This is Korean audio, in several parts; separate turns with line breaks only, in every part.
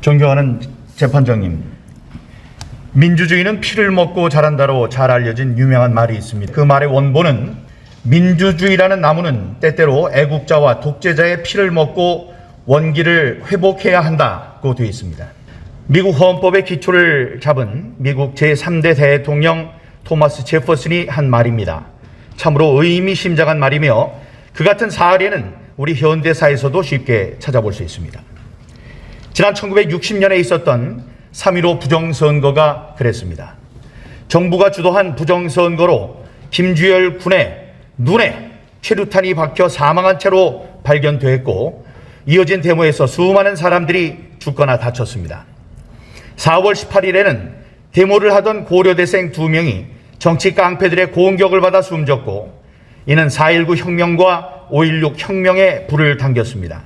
존경하는 재판장님, 민주주의는 피를 먹고 자란다로 잘 알려진 유명한 말이 있습니다. 그 말의 원본은 민주주의라는 나무는 때때로 애국자와 독재자의 피를 먹고 원기를 회복해야 한다고 되어 있습니다. 미국 헌법의 기초를 잡은 미국 제3대 대통령 토마스 제퍼슨이 한 말입니다. 참으로 의미심장한 말이며 그 같은 사례는 우리 현대사에서도 쉽게 찾아볼 수 있습니다. 지난 1960년에 있었던 3.15 부정선거가 그랬습니다. 정부가 주도한 부정선거로 김주열 군의 눈에 최루탄이 박혀 사망한 채로 발견됐고, 이어진 데모에서 수많은 사람들이 죽거나 다쳤습니다. 4월 18일에는 데모를 하던 고려대생 2명이 정치 깡패들의 공격을 받아 숨졌고, 이는 4.19 혁명과 5.16 혁명에 불을 당겼습니다.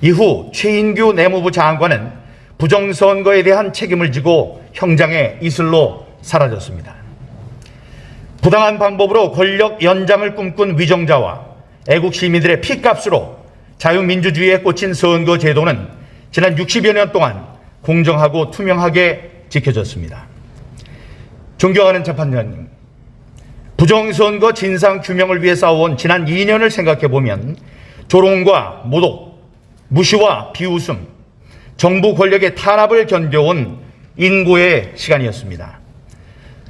이후 최인규 내무부 장관은 부정선거에 대한 책임을 지고 형장의 이슬로 사라졌습니다. 부당한 방법으로 권력 연장을 꿈꾼 위정자와 애국 시민들의 피값으로 자유민주주의에 꽂힌 선거 제도는 지난 60여 년 동안 공정하고 투명하게 지켜졌습니다. 존경하는 재판장님, 부정선거 진상규명을 위해 싸워온 지난 2년을 생각해보면 조롱과 모독, 무시와 비웃음, 정부 권력의 탄압을 견뎌온 인고의 시간이었습니다.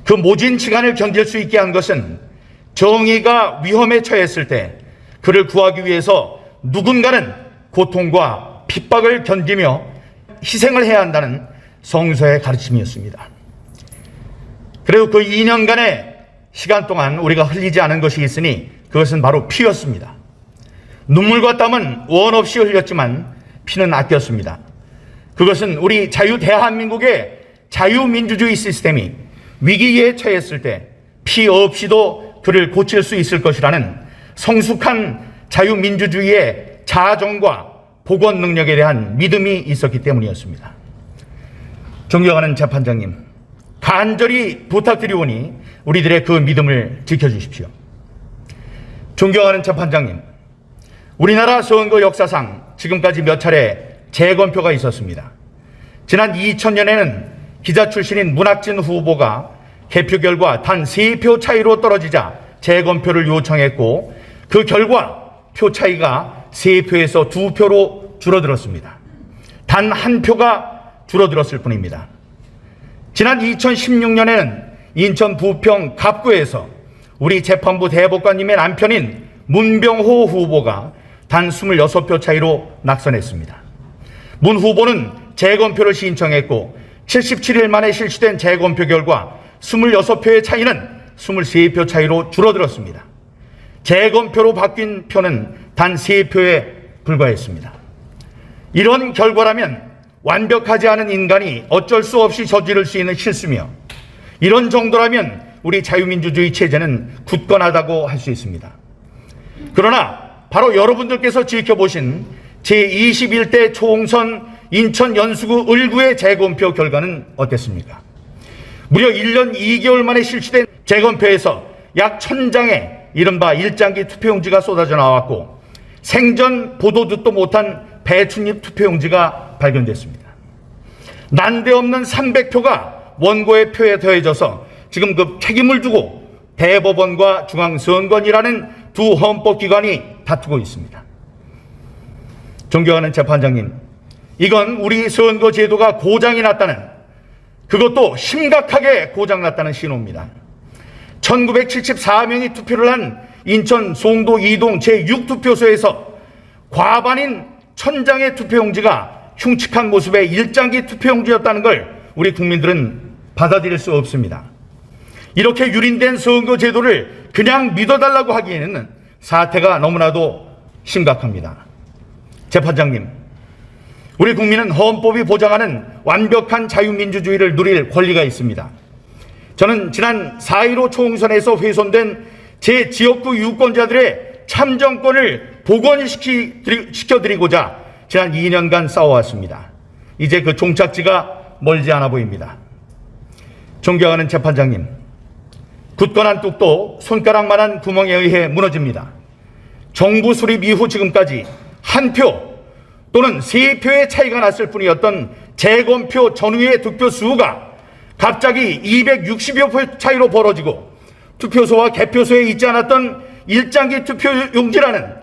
그 모진 시간을 견딜 수 있게 한 것은 정의가 위험에 처했을 때 그를 구하기 위해서 누군가는 고통과 핍박을 견디며 희생을 해야 한다는 성서의 가르침이었습니다. 그리고 그 2년간의 시간 동안 우리가 흘리지 않은 것이 있으니 그것은 바로 피였습니다. 눈물과 땀은 원 없이 흘렸지만 피는 아꼈습니다. 그것은 우리 대한민국의 자유민주주의 시스템이 위기에 처했을 때 피 없이도 그를 고칠 수 있을 것이라는 성숙한 자유민주주의의 자정과 복원 능력에 대한 믿음이 있었기 때문이었습니다. 존경하는 재판장님, 간절히 부탁드리오니 우리들의 그 믿음을 지켜주십시오. 존경하는 재판장님, 우리나라 선거 역사상 지금까지 몇 차례 재검표가 있었습니다. 지난 2000년에는 기자 출신인 문학진 후보가 개표 결과 단 3표 차이로 떨어지자 재검표를 요청했고, 그 결과 표 차이가 3표에서 2표로 줄어들었습니다. 단 1표가 줄어들었을 뿐입니다. 지난 2016년에는 인천 부평 갑구에서 우리 재판부 대법관님의 남편인 문병호 후보가 단 26표 차이로 낙선했습니다. 문 후보는 재검표를 신청했고 77일 만에 실시된 재검표 결과 26표의 차이는 23표 차이로 줄어들었습니다. 재검표로 바뀐 표는 단 3표에 불과했습니다. 이런 결과라면 완벽하지 않은 인간이 어쩔 수 없이 저지를 수 있는 실수며, 이런 정도라면 우리 자유민주주의 체제는 굳건하다고 할 수 있습니다. 그러나 바로 여러분들께서 지켜보신 제21대 총선 인천 연수구 을구의 재검표 결과는 어땠습니까? 무려 1년 2개월 만에 실시된 재검표에서 약 1000장의 이른바 일장기 투표용지가 쏟아져 나왔고, 생전 보도 듣도 못한 배춧잎 투표용지가 발견됐습니다. 난데없는 300표가 원고의 표에 더해져서 지금 그 책임을 두고 대법원과 중앙선관위라는 두 헌법기관이 다투고 있습니다. 존경하는 재판장님, 이건 우리 선거제도가 고장이 났다는, 그것도 심각하게 고장났다는 신호입니다. 1974명이 투표를 한 인천 송도 2동 제6투표소에서 과반인 1000장의 투표용지가 흉측한 모습의 일장기 투표용지였다는 걸 우리 국민들은 받아들일 수 없습니다. 이렇게 유린된 선거제도를 그냥 믿어달라고 하기에는 사태가 너무나도 심각합니다. 재판장님, 우리 국민은 헌법이 보장하는 완벽한 자유민주주의를 누릴 권리가 있습니다. 저는 지난 4.15 총선에서 훼손된 제 지역구 유권자들의 참정권을 복원시켜드리고자 지난 2년간 싸워왔습니다. 이제 그 종착지가 멀지 않아 보입니다. 존경하는 재판장님, 굳건한 뚝도 손가락만한 구멍에 의해 무너집니다. 정부 수립 이후 지금까지 한 표, 또는 3표의 차이가 났을 뿐이었던 재검표 전후의 득표 수가 갑자기 260여 표 차이로 벌어지고 투표소와 개표소에 있지 않았던 일장기 투표용지라는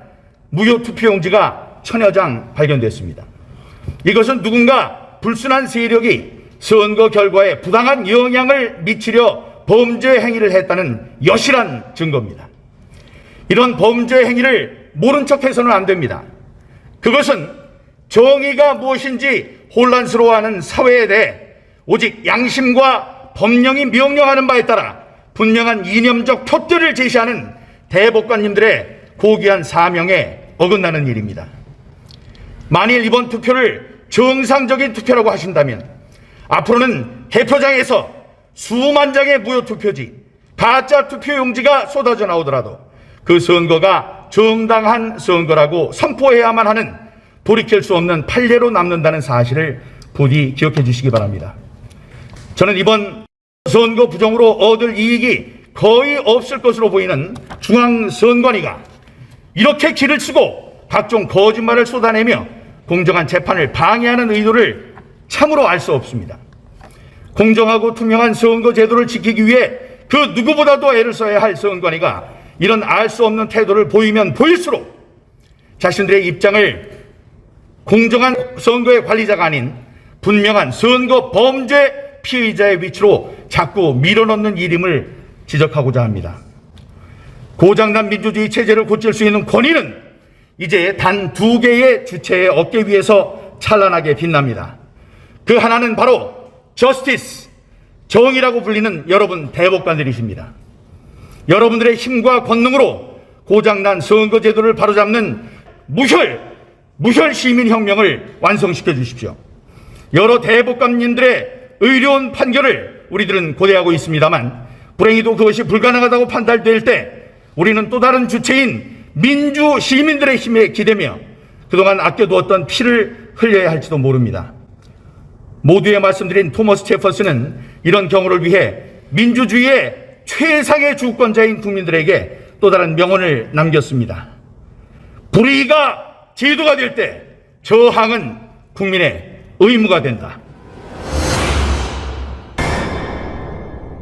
무효 투표용지가 1000여 장 발견됐습니다. 이것은 누군가 불순한 세력이 선거 결과에 부당한 영향을 미치려 범죄 행위를 했다는 여실한 증거입니다. 이런 범죄 행위를 모른 척해서는 안 됩니다. 그것은 정의가 무엇인지 혼란스러워하는 사회에 대해 오직 양심과 법령이 명령하는 바에 따라 분명한 이념적 표들을 제시하는 대법관님들의 고귀한 사명에 어긋나는 일입니다. 만일 이번 투표를 정상적인 투표라고 하신다면 앞으로는 개표장에서 수만 장의 무효 투표지, 가짜 투표용지가 쏟아져 나오더라도 그 선거가 정당한 선거라고 선포해야만 하는 돌이킬 수 없는 판례로 남는다는 사실을 부디 기억해 주시기 바랍니다. 저는 이번 선거 부정으로 얻을 이익이 거의 없을 것으로 보이는 중앙선관위가 이렇게 길을 쓰고 각종 거짓말을 쏟아내며 공정한 재판을 방해하는 의도를 참으로 알 수 없습니다. 공정하고 투명한 선거 제도를 지키기 위해 그 누구보다도 애를 써야 할 선관위가 이런 알 수 없는 태도를 보이면 보일수록 자신들의 입장을 공정한 선거의 관리자가 아닌 분명한 선거 범죄 피의자의 위치로 자꾸 밀어넣는 일임을 지적하고자 합니다. 고장난 민주주의 체제를 고칠 수 있는 권위는 이제 단 2개의 주체의 어깨 위에서 찬란하게 빛납니다. 그 하나는 바로 저스티스, 정의라고 불리는 여러분 대법관들이십니다. 여러분들의 힘과 권능으로 고장난 선거제도를 바로잡는 무혈 시민혁명을 완성시켜 주십시오. 여러 대법관님들의 의로운 판결을 우리들은 고대하고 있습니다만 불행히도 그것이 불가능하다고 판단될 때 우리는 또 다른 주체인 민주 시민들의 힘에 기대며 그동안 아껴두었던 피를 흘려야 할지도 모릅니다. 모두에 말씀드린 토머스 제퍼슨은 이런 경우를 위해 민주주의의 최상의 주권자인 국민들에게 또 다른 명언을 남겼습니다. 불의가 제도가 될 때 저항은 국민의 의무가 된다.